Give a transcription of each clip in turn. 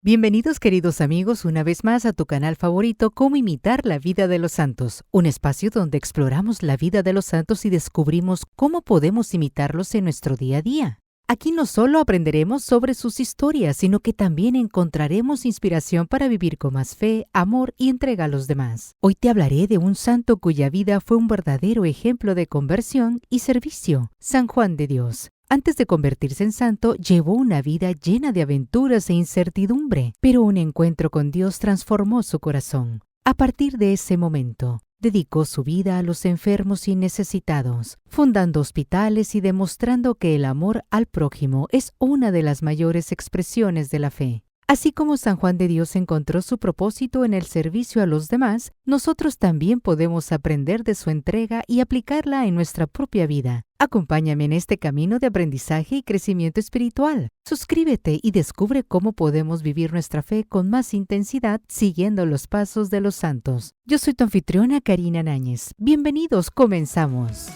Bienvenidos queridos amigos una vez más a tu canal favorito Cómo imitar la vida de los santos, un espacio donde exploramos la vida de los santos y descubrimos cómo podemos imitarlos en nuestro día a día. Aquí no solo aprenderemos sobre sus historias, sino que también encontraremos inspiración para vivir con más fe, amor y entrega a los demás. Hoy te hablaré de un santo cuya vida fue un verdadero ejemplo de conversión y servicio, San Juan de Dios. Antes de convertirse en santo, llevó una vida llena de aventuras e incertidumbre, pero un encuentro con Dios transformó su corazón. A partir de ese momento, dedicó su vida a los enfermos y necesitados, fundando hospitales y demostrando que el amor al prójimo es una de las mayores expresiones de la fe. Así como San Juan de Dios encontró su propósito en el servicio a los demás, nosotros también podemos aprender de su entrega y aplicarla en nuestra propia vida. Acompáñame en este camino de aprendizaje y crecimiento espiritual. Suscríbete y descubre cómo podemos vivir nuestra fe con más intensidad siguiendo los pasos de los santos. Yo soy tu anfitriona Karina Náñez. Bienvenidos, comenzamos.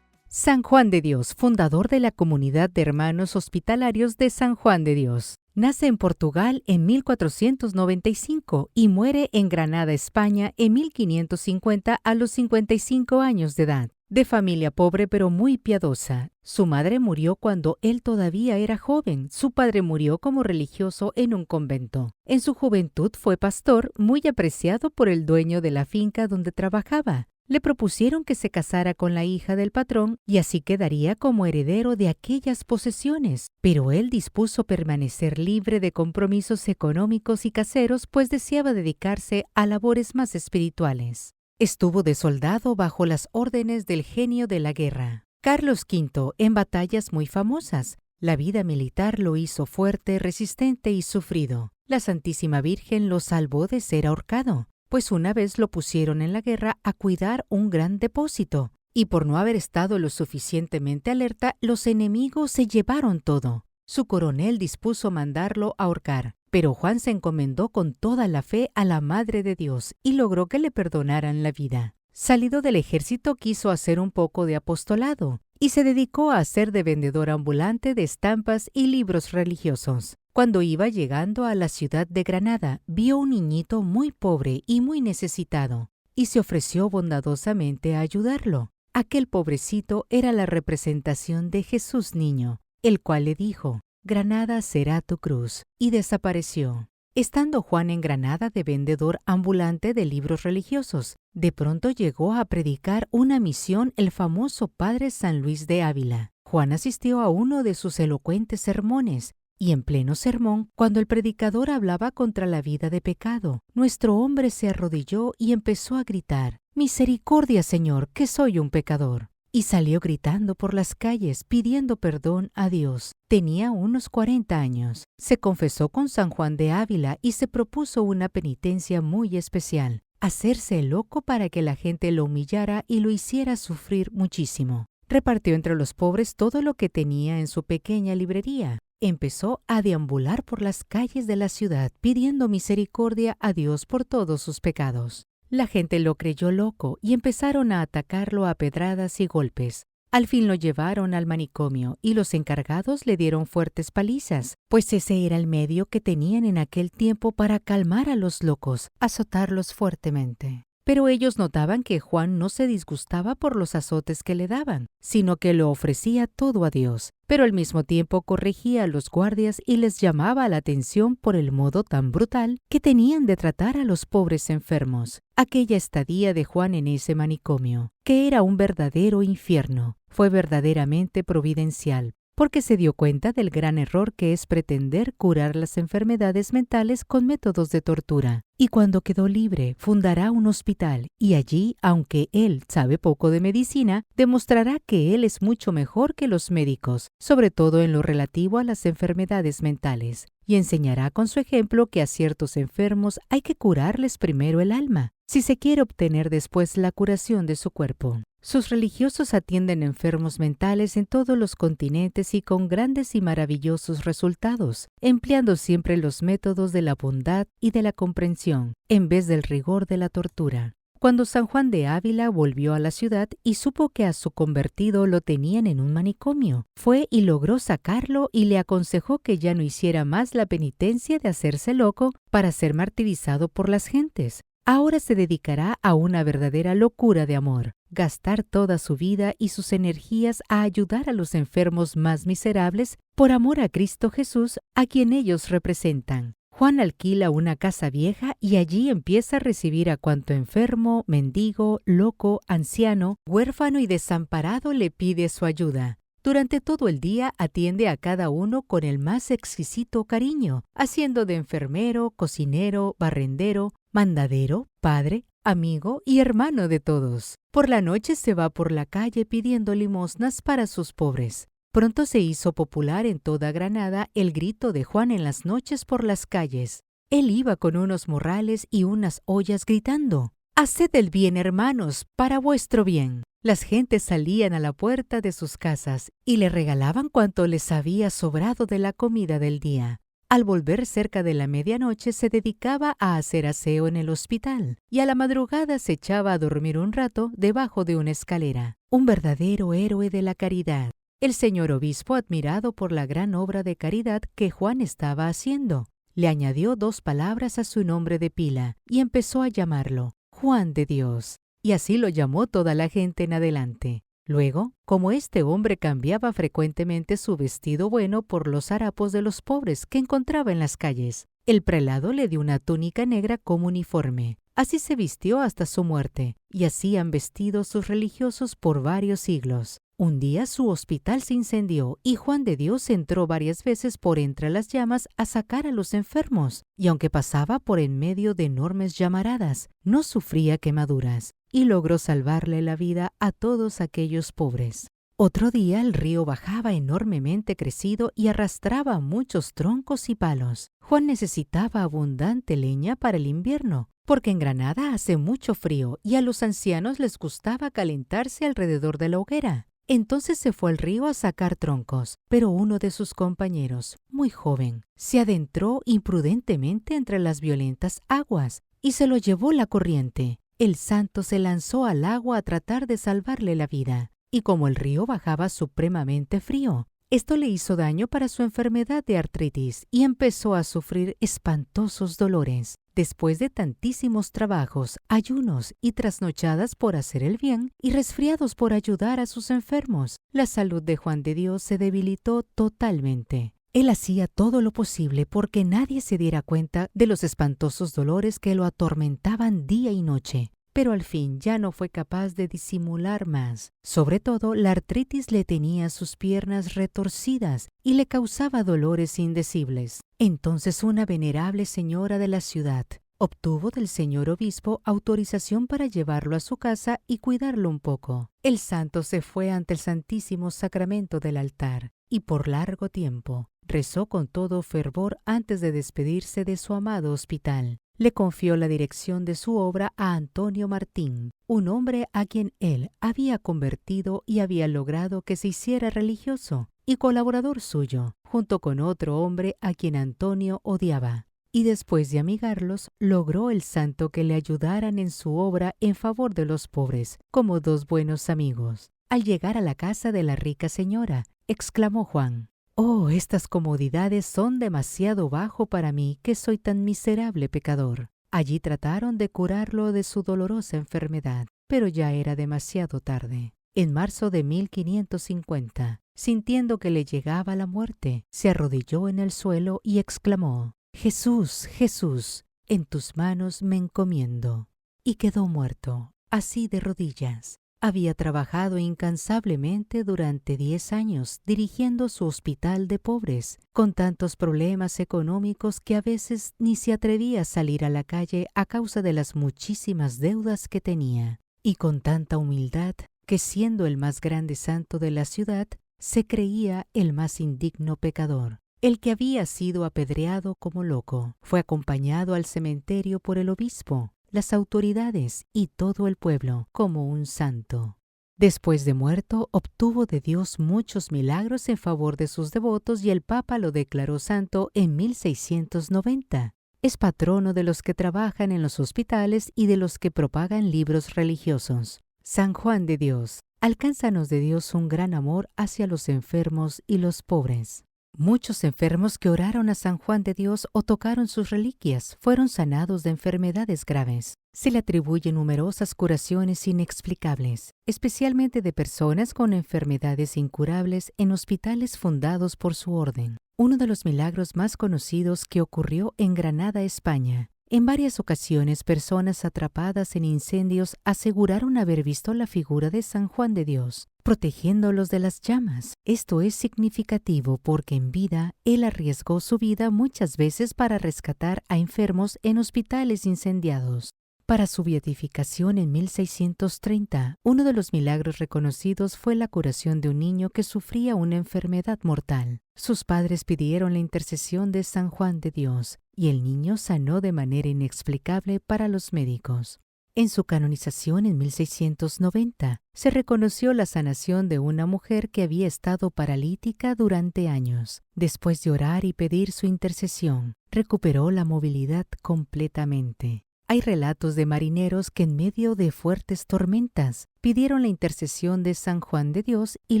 San Juan de Dios, fundador de la comunidad de hermanos hospitalarios de San Juan de Dios. Nace en Portugal en 1495 y muere en Granada, España, en 1550 a los 55 años de edad. De familia pobre pero muy piadosa. Su madre murió cuando él todavía era joven. Su padre murió como religioso en un convento. En su juventud fue pastor, muy apreciado por el dueño de la finca donde trabajaba. Le propusieron que se casara con la hija del patrón y así quedaría como heredero de aquellas posesiones, pero él dispuso permanecer libre de compromisos económicos y caseros, pues deseaba dedicarse a labores más espirituales. Estuvo de soldado bajo las órdenes del genio de la guerra, Carlos V, en batallas muy famosas. La vida militar lo hizo fuerte, resistente y sufrido. La Santísima Virgen lo salvó de ser ahorcado, pues una vez lo pusieron en la guerra a cuidar un gran depósito, y por no haber estado lo suficientemente alerta, los enemigos se llevaron todo. Su coronel dispuso mandarlo ahorcar, pero Juan se encomendó con toda la fe a la Madre de Dios y logró que le perdonaran la vida. Salido del ejército quiso hacer un poco de apostolado y se dedicó a hacer de vendedor ambulante de estampas y libros religiosos. Cuando iba llegando a la ciudad de Granada, vio un niñito muy pobre y muy necesitado, y se ofreció bondadosamente a ayudarlo. Aquel pobrecito era la representación de Jesús niño, el cual le dijo: «Granada será tu cruz», y desapareció. Estando Juan en Granada de vendedor ambulante de libros religiosos, de pronto llegó a predicar una misión el famoso padre San Luis de Ávila. Juan asistió a uno de sus elocuentes sermones, y en pleno sermón, cuando el predicador hablaba contra la vida de pecado, nuestro hombre se arrodilló y empezó a gritar: «Misericordia, Señor, que soy un pecador». Y salió gritando por las calles pidiendo perdón a Dios. Tenía unos 40 años. Se confesó con San Juan de Ávila y se propuso una penitencia muy especial: hacerse el loco para que la gente lo humillara y lo hiciera sufrir muchísimo. Repartió entre los pobres todo lo que tenía en su pequeña librería. Empezó a deambular por las calles de la ciudad pidiendo misericordia a Dios por todos sus pecados. La gente lo creyó loco y empezaron a atacarlo a pedradas y golpes. Al fin lo llevaron al manicomio y los encargados le dieron fuertes palizas, pues ese era el medio que tenían en aquel tiempo para calmar a los locos, azotarlos fuertemente. Pero ellos notaban que Juan no se disgustaba por los azotes que le daban, sino que lo ofrecía todo a Dios, pero al mismo tiempo corregía a los guardias y les llamaba la atención por el modo tan brutal que tenían de tratar a los pobres enfermos. Aquella estadía de Juan en ese manicomio, que era un verdadero infierno, fue verdaderamente providencial, porque se dio cuenta del gran error que es pretender curar las enfermedades mentales con métodos de tortura. Y cuando quedó libre, fundará un hospital, y allí, aunque él sabe poco de medicina, demostrará que él es mucho mejor que los médicos, sobre todo en lo relativo a las enfermedades mentales. y enseñará con su ejemplo que a ciertos enfermos hay que curarles primero el alma, si se quiere obtener después la curación de su cuerpo. Sus religiosos atienden enfermos mentales en todos los continentes y con grandes y maravillosos resultados, empleando siempre los métodos de la bondad y de la comprensión, en vez del rigor de la tortura. Cuando San Juan de Ávila volvió a la ciudad y supo que a su convertido lo tenían en un manicomio, fue y logró sacarlo y le aconsejó que ya no hiciera más la penitencia de hacerse loco para ser martirizado por las gentes. Ahora se dedicará a una verdadera locura de amor, gastar toda su vida y sus energías a ayudar a los enfermos más miserables por amor a Cristo Jesús, a quien ellos representan. Juan alquila una casa vieja y allí empieza a recibir a cuanto enfermo, mendigo, loco, anciano, huérfano y desamparado le pide su ayuda. Durante todo el día atiende a cada uno con el más exquisito cariño, haciendo de enfermero, cocinero, barrendero, mandadero, padre, amigo y hermano de todos. Por la noche se va por la calle pidiendo limosnas para sus pobres. Pronto se hizo popular en toda Granada el grito de Juan en las noches por las calles. Él iba con unos morrales y unas ollas gritando: «Haced el bien, hermanos, para vuestro bien». Las gentes salían a la puerta de sus casas y le regalaban cuanto les había sobrado de la comida del día. Al volver cerca de la medianoche se dedicaba a hacer aseo en el hospital y a la madrugada se echaba a dormir un rato debajo de una escalera. Un verdadero héroe de la caridad. El señor obispo, admirado por la gran obra de caridad que Juan estaba haciendo, le añadió 2 palabras a su nombre de pila y empezó a llamarlo Juan de Dios. Y así lo llamó toda la gente en adelante. Luego, como este hombre cambiaba frecuentemente su vestido bueno por los harapos de los pobres que encontraba en las calles, el prelado le dio una túnica negra como uniforme. Así se vistió hasta su muerte, y así han vestido sus religiosos por varios siglos. Un día su hospital se incendió y Juan de Dios entró varias veces por entre las llamas a sacar a los enfermos, y aunque pasaba por en medio de enormes llamaradas, no sufría quemaduras, y logró salvarle la vida a todos aquellos pobres. Otro día el río bajaba enormemente crecido y arrastraba muchos troncos y palos. Juan necesitaba abundante leña para el invierno, porque en Granada hace mucho frío y a los ancianos les gustaba calentarse alrededor de la hoguera. Entonces se fue al río a sacar troncos, pero uno de sus compañeros, muy joven, se adentró imprudentemente entre las violentas aguas y se lo llevó la corriente. El santo se lanzó al agua a tratar de salvarle la vida, y como el río bajaba supremamente frío, esto le hizo daño para su enfermedad de artritis y empezó a sufrir espantosos dolores. Después de tantísimos trabajos, ayunos y trasnochadas por hacer el bien y resfriados por ayudar a sus enfermos, la salud de Juan de Dios se debilitó totalmente. Él hacía todo lo posible porque nadie se diera cuenta de los espantosos dolores que lo atormentaban día y noche, pero al fin ya no fue capaz de disimular más. Sobre todo, la artritis le tenía sus piernas retorcidas y le causaba dolores indecibles. Entonces una venerable señora de la ciudad obtuvo del señor obispo autorización para llevarlo a su casa y cuidarlo un poco. El santo se fue ante el Santísimo Sacramento del altar y por largo tiempo rezó con todo fervor antes de despedirse de su amado hospital. Le confió la dirección de su obra a Antonio Martín, un hombre a quien él había convertido y había logrado que se hiciera religioso y colaborador suyo, junto con otro hombre a quien Antonio odiaba. Y después de amigarlos, logró el santo que le ayudaran en su obra en favor de los pobres, como 2 buenos amigos. Al llegar a la casa de la rica señora, exclamó Juan: «Oh, estas comodidades son demasiado bajo para mí, que soy tan miserable pecador». Allí trataron de curarlo de su dolorosa enfermedad, pero ya era demasiado tarde. En marzo de 1550, sintiendo que le llegaba la muerte, se arrodilló en el suelo y exclamó: «Jesús, Jesús, en tus manos me encomiendo». Y quedó muerto, así de rodillas. Había trabajado incansablemente durante 10 años dirigiendo su hospital de pobres, con tantos problemas económicos que a veces ni se atrevía a salir a la calle a causa de las muchísimas deudas que tenía, y con tanta humildad que, siendo el más grande santo de la ciudad, se creía el más indigno pecador. el que había sido apedreado como loco. Fue acompañado al cementerio por el obispo, las autoridades y todo el pueblo como un santo. Después de muerto, obtuvo de Dios muchos milagros en favor de sus devotos y el Papa lo declaró santo en 1690. Es patrono de los que trabajan en los hospitales y de los que propagan libros religiosos. San Juan de Dios, alcánzanos de Dios un gran amor hacia los enfermos y los pobres. Muchos enfermos que oraron a San Juan de Dios o tocaron sus reliquias fueron sanados de enfermedades graves. Se le atribuyen numerosas curaciones inexplicables, especialmente de personas con enfermedades incurables en hospitales fundados por su orden. Uno de los milagros más conocidos que ocurrió en Granada, España. En varias ocasiones, personas atrapadas en incendios aseguraron haber visto la figura de San Juan de Dios, protegiéndolos de las llamas. Esto es significativo porque en vida él arriesgó su vida muchas veces para rescatar a enfermos en hospitales incendiados. Para su beatificación en 1630, uno de los milagros reconocidos fue la curación de un niño que sufría una enfermedad mortal. Sus padres pidieron la intercesión de San Juan de Dios, y el niño sanó de manera inexplicable para los médicos. En su canonización en 1690, se reconoció la sanación de una mujer que había estado paralítica durante años. Después de orar y pedir su intercesión, recuperó la movilidad completamente. Hay relatos de marineros que en medio de fuertes tormentas pidieron la intercesión de San Juan de Dios y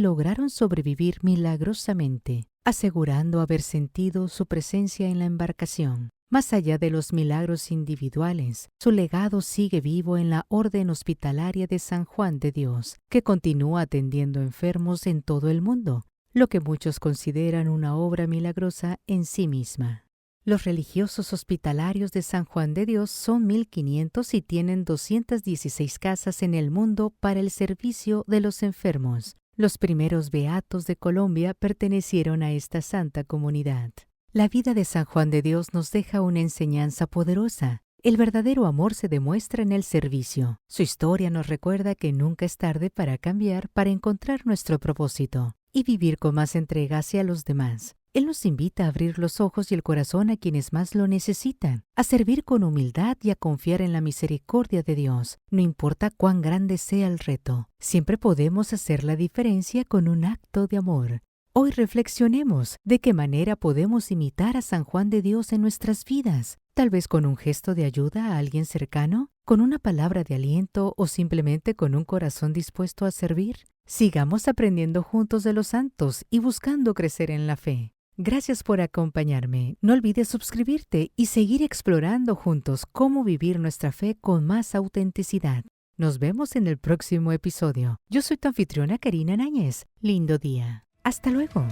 lograron sobrevivir milagrosamente, asegurando haber sentido su presencia en la embarcación. Más allá de los milagros individuales, su legado sigue vivo en la Orden Hospitalaria de San Juan de Dios, que continúa atendiendo enfermos en todo el mundo, lo que muchos consideran una obra milagrosa en sí misma. Los religiosos hospitalarios de San Juan de Dios son 1.500 y tienen 216 casas en el mundo para el servicio de los enfermos. Los primeros beatos de Colombia pertenecieron a esta santa comunidad. La vida de San Juan de Dios nos deja una enseñanza poderosa. El verdadero amor se demuestra en el servicio. Su historia nos recuerda que nunca es tarde para cambiar, para encontrar nuestro propósito y vivir con más entrega hacia los demás. Él nos invita a abrir los ojos y el corazón a quienes más lo necesitan, a servir con humildad y a confiar en la misericordia de Dios. No importa cuán grande sea el reto, siempre podemos hacer la diferencia con un acto de amor. Hoy reflexionemos de qué manera podemos imitar a San Juan de Dios en nuestras vidas, tal vez con un gesto de ayuda a alguien cercano, con una palabra de aliento o simplemente con un corazón dispuesto a servir. Sigamos aprendiendo juntos de los santos y buscando crecer en la fe. Gracias por acompañarme. No olvides suscribirte y seguir explorando juntos cómo vivir nuestra fe con más autenticidad. Nos vemos en el próximo episodio. Yo soy tu anfitriona Karina Náñez. Lindo día. Hasta luego.